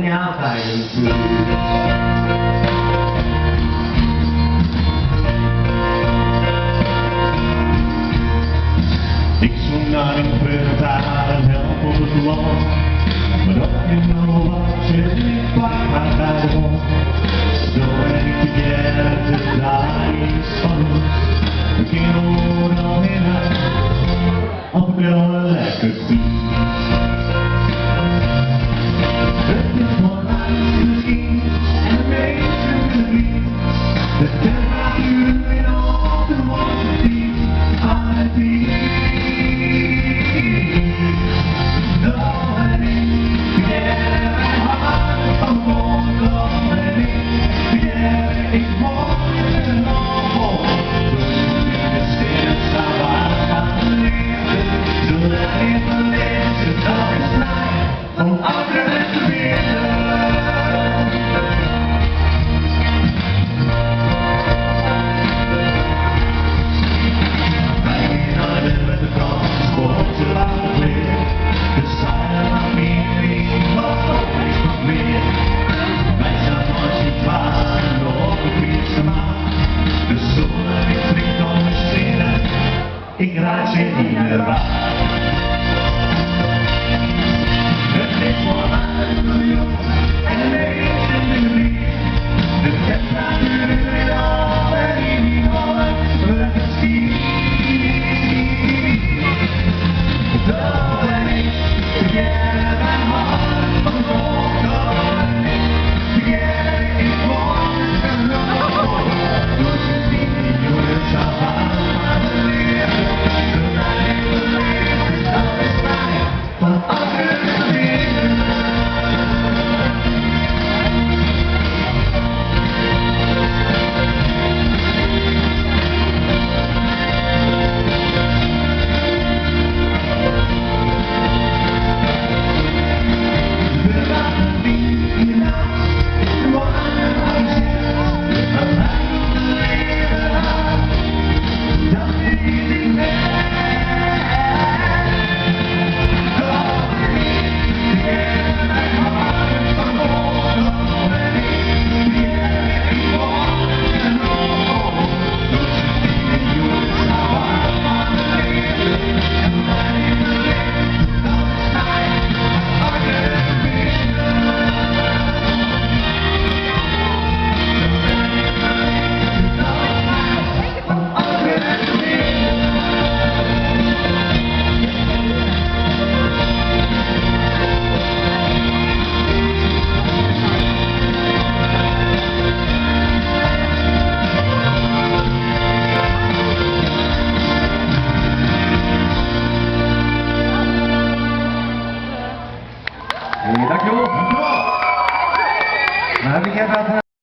เงาใครคืนIk zoek naar een vertaal en help op het land. Maar of you know what you need, but I got one. Don't ready to get the dice on us. We can't hold on in us. Op wel een lekker bier. Het is voor mij misschien en een beetje verdriet. De temperatuur in al de mooiste diep. I feel. Ik raak ze in de raad. Het is voor mij een miljoen en een beetje verdriet. De temperatuur in al en in alle lekker ski. Dat ben ik, vergeet mijn hart van